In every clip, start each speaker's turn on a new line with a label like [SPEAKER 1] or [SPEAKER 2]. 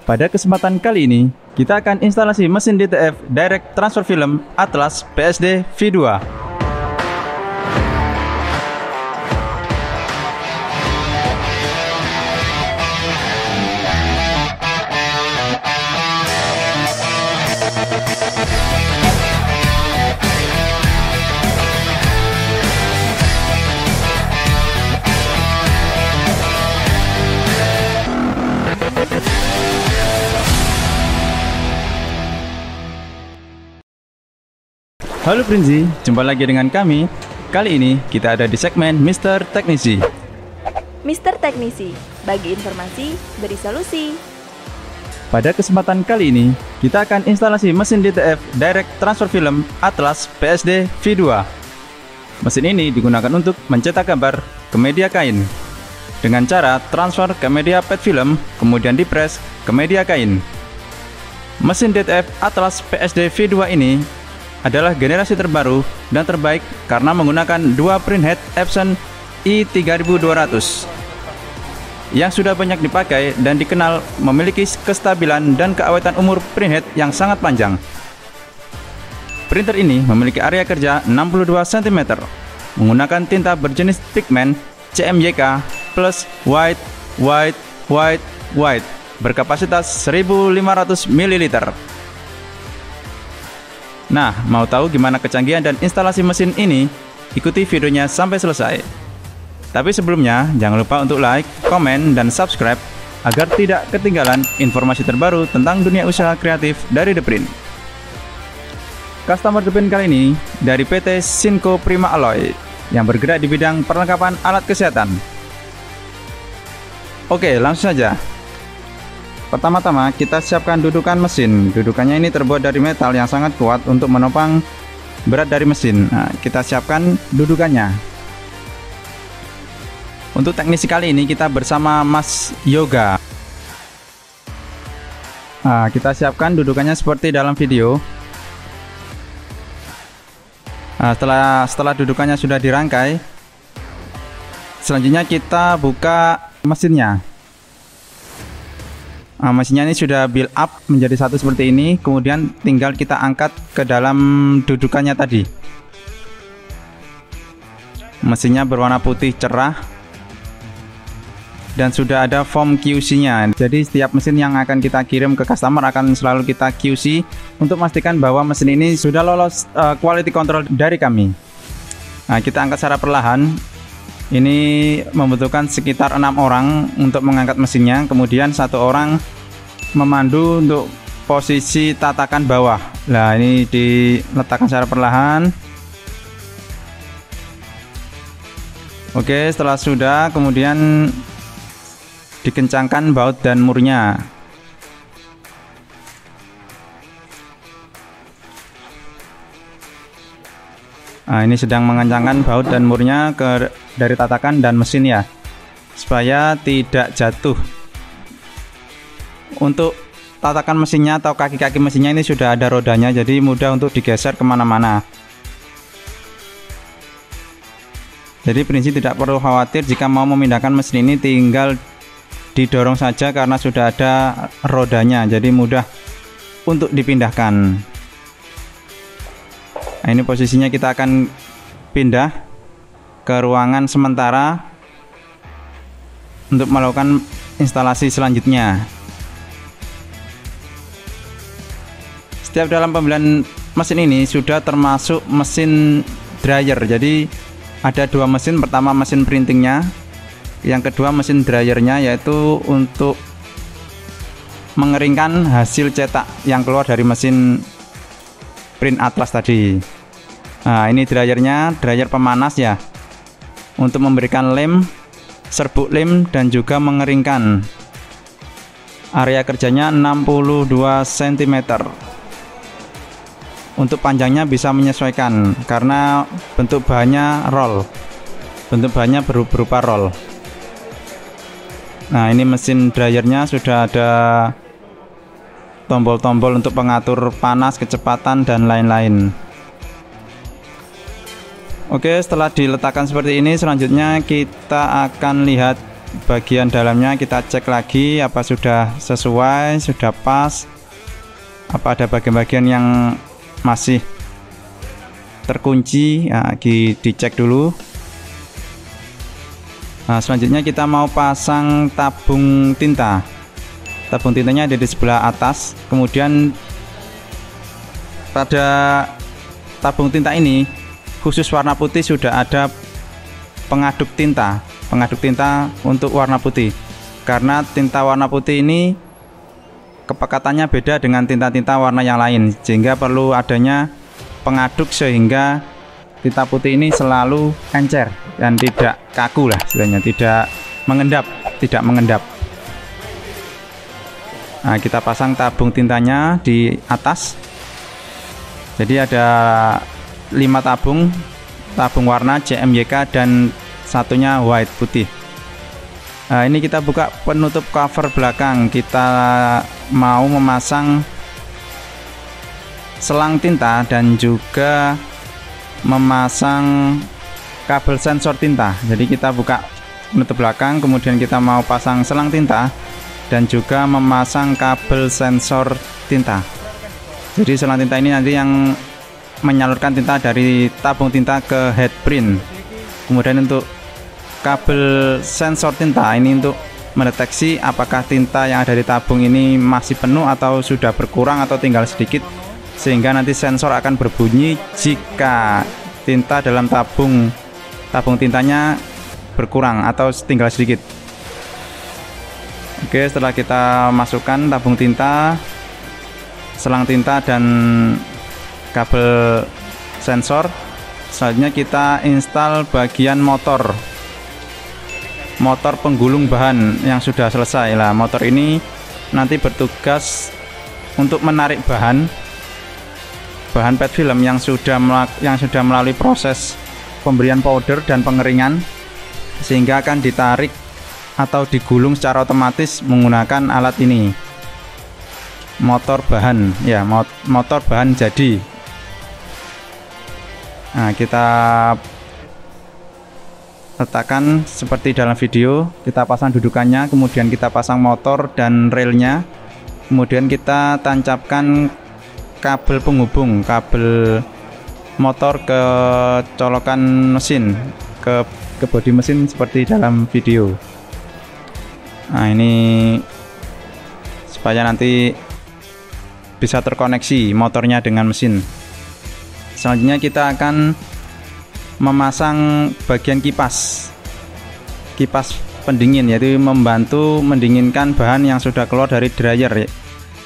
[SPEAKER 1] Pada kesempatan kali ini, kita akan instalasi mesin DTF Direct Transfer Film Atlas PSD V2. Halo Prinzi, jumpa lagi dengan kami. Kali ini kita ada di segmen Mr. Teknisi.
[SPEAKER 2] Mr. Teknisi, bagi informasi, beri solusi.
[SPEAKER 1] Pada kesempatan kali ini, kita akan instalasi mesin DTF Direct Transfer Film Atlas PSD V2. Mesin ini digunakan untuk mencetak gambar ke media kain dengan cara transfer ke media PET film, kemudian dipres ke media kain. Mesin DTF Atlas PSD V2 ini adalah generasi terbaru dan terbaik karena menggunakan dua printhead Epson i3200 yang sudah banyak dipakai dan dikenal memiliki kestabilan dan keawetan umur printhead yang sangat panjang. Printer ini memiliki area kerja 62 cm, menggunakan tinta berjenis pigmen CMYK plus white berkapasitas 1500 ml. Nah, mau tahu gimana kecanggihan dan instalasi mesin ini? Ikuti videonya sampai selesai. Tapi sebelumnya, jangan lupa untuk like, komen, dan subscribe agar tidak ketinggalan informasi terbaru tentang dunia usaha kreatif dari The Print. Customer The Print kali ini dari PT Sinco Prima Alloy yang bergerak di bidang perlengkapan alat kesehatan. Oke, langsung saja. Pertama-tama kita siapkan dudukan mesin. Dudukannya ini terbuat dari metal yang sangat kuat untuk menopang berat dari mesin. Nah, kita siapkan dudukannya. Untuk teknisi kali ini kita bersama Mas Yoga. Nah, kita siapkan dudukannya seperti dalam video. Nah, setelah dudukannya sudah dirangkai, selanjutnya kita buka mesinnya. Nah, mesinnya ini sudah build up menjadi satu seperti ini, kemudian tinggal kita angkat ke dalam dudukannya tadi. Mesinnya berwarna putih cerah dan sudah ada form QC-nya. Jadi setiap mesin yang akan kita kirim ke customer akan selalu kita QC untuk memastikan bahwa mesin ini sudah lolos quality control dari kami. Nah, kita angkat secara perlahan. Ini membutuhkan sekitar 6 orang untuk mengangkat mesinnya, kemudian 1 orang memandu untuk posisi tatakan bawah. Nah, ini diletakkan secara perlahan. Oke, setelah sudah, kemudian dikencangkan baut dan murnya. Nah, ini sedang mengencangkan baut dan murnya dari tatakan dan mesin ya, supaya tidak jatuh. Untuk tatakan mesinnya atau kaki-kaki mesinnya ini sudah ada rodanya, jadi mudah untuk digeser kemana-mana. Jadi prinsip tidak perlu khawatir jika mau memindahkan mesin ini, tinggal didorong saja karena sudah ada rodanya, jadi mudah untuk dipindahkan. Nah, ini posisinya kita akan pindah ke ruangan sementara untuk melakukan instalasi selanjutnya. Setiap dalam pembelian mesin ini sudah termasuk mesin dryer. Jadi ada 2 mesin, pertama mesin printingnya, yang kedua mesin dryernya, yaitu untuk mengeringkan hasil cetak yang keluar dari mesin print Atlas tadi. Nah, ini dryernya, dryer pemanas ya, untuk memberikan lem, serbuk lem, dan juga mengeringkan. Area kerjanya 62 cm. Untuk panjangnya bisa menyesuaikan karena bentuk bahannya roll, bentuk bahannya berupa roll. Nah, ini mesin dryernya sudah ada tombol-tombol untuk pengatur panas, kecepatan, dan lain-lain. Oke, setelah diletakkan seperti ini, selanjutnya kita akan lihat bagian dalamnya kita cek lagi apa sudah sesuai, sudah pas, apa ada bagian-bagian yang masih terkunci. Nah, dicek dulu. Nah, selanjutnya kita mau pasang tabung tinta. Tabung tintanya ada di sebelah atas. Kemudian pada tabung tinta ini khusus warna putih sudah ada pengaduk tinta untuk warna putih. Karena tinta warna putih ini kepekatannya beda dengan tinta-tinta warna yang lain, sehingga perlu adanya pengaduk sehingga tinta putih ini selalu encer dan tidak kaku lah istilahnya, tidak mengendap. Nah, kita pasang tabung tintanya di atas. Jadi ada 5 tabung warna CMYK dan satunya white putih. Nah, ini kita buka penutup cover belakang. Kita mau memasang selang tinta dan juga memasang kabel sensor tinta. Jadi kita buka penutup belakang, kemudian kita mau pasang selang tinta dan juga memasang kabel sensor tinta. Jadi selang tinta ini nanti yang menyalurkan tinta dari tabung tinta ke headprint. Kemudian untuk kabel sensor tinta ini untuk mendeteksi apakah tinta yang ada di tabung ini masih penuh atau sudah berkurang atau tinggal sedikit, sehingga nanti sensor akan berbunyi jika tinta dalam tabung tintanya berkurang atau tinggal sedikit. Oke, setelah kita masukkan tabung tinta, selang tinta dan kabel sensor, selanjutnya kita install bagian motor penggulung bahan yang sudah selesai. Lah, motor ini nanti bertugas untuk menarik bahan PET film yang sudah melalui proses pemberian powder dan pengeringan, sehingga akan ditarik atau digulung secara otomatis menggunakan alat ini, motor bahan ya, motor bahan jadi. Nah, kita letakkan seperti dalam video, kita pasang dudukannya, kemudian kita pasang motor dan relnya, kemudian kita tancapkan kabel penghubung kabel motor ke colokan mesin, ke bodi mesin seperti dalam video. Nah, ini supaya nanti bisa terkoneksi motornya dengan mesin. Selanjutnya kita akan memasang bagian kipas pendingin, yaitu membantu mendinginkan bahan yang sudah keluar dari dryer.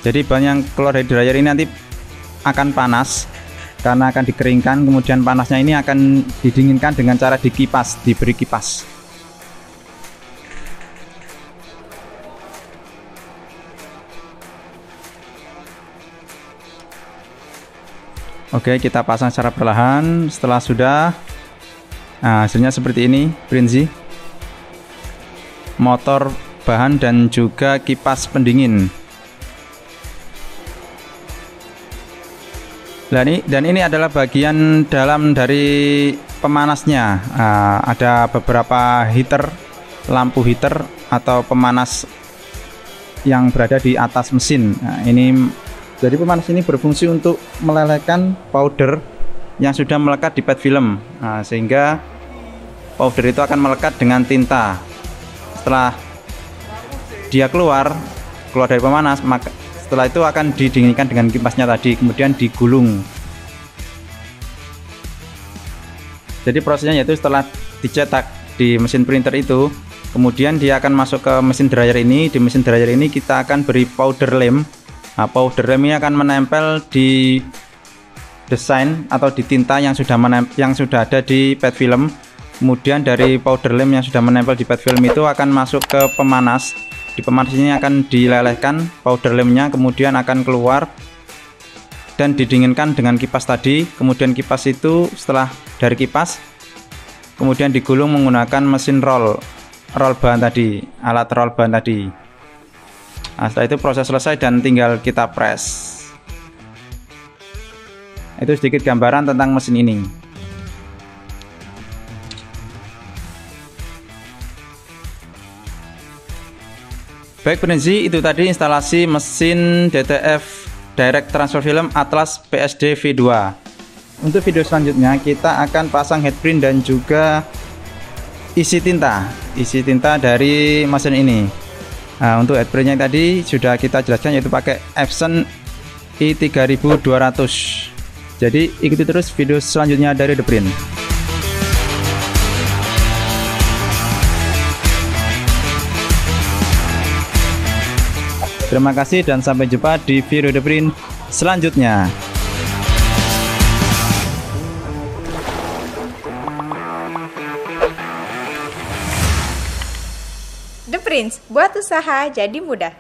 [SPEAKER 1] Jadi bahan yang keluar dari dryer ini nanti akan panas karena akan dikeringkan, kemudian panasnya ini akan didinginkan dengan cara dikipas, diberi kipas. Oke, kita pasang secara perlahan. Setelah sudah, nah, hasilnya seperti ini, Prinzi, motor bahan dan juga kipas pendingin. Dan ini adalah bagian dalam dari pemanasnya. Ada beberapa heater, lampu heater atau pemanas yang berada di atas mesin. Nah, jadi pemanas ini berfungsi untuk melelehkan powder yang sudah melekat di PET film. Nah, sehingga powder itu akan melekat dengan tinta. Setelah dia keluar dari pemanas, maka setelah itu akan didinginkan dengan kipasnya tadi, kemudian digulung. Jadi prosesnya yaitu setelah dicetak di mesin printer itu, kemudian dia akan masuk ke mesin dryer ini. Di mesin dryer ini kita akan beri powder lem. Nah, powder lem ini akan menempel di desain atau di tinta yang sudah ada di PET film. Kemudian dari powder lem yang sudah menempel di PET film itu akan masuk ke pemanas. Di pemanas ini akan dilelehkan powder lemnya, kemudian akan keluar dan didinginkan dengan kipas tadi. Kemudian kipas itu setelah dari kipas kemudian digulung menggunakan mesin roll bahan tadi, alat roll bahan tadi. Nah, setelah itu proses selesai dan tinggal kita press. Itu sedikit gambaran tentang mesin ini. Baik Prinzi, itu tadi instalasi mesin DTF Direct Transfer Film Atlas PSD V2. Untuk video selanjutnya kita akan pasang headprint dan juga isi tinta dari mesin ini. Nah, untuk headprintnya tadi sudah kita jelaskan, yaitu pakai Epson i3200. Jadi ikuti terus video selanjutnya dari The Print. Terima kasih dan sampai jumpa di video The Print selanjutnya.
[SPEAKER 3] The Prince, buat usaha jadi mudah.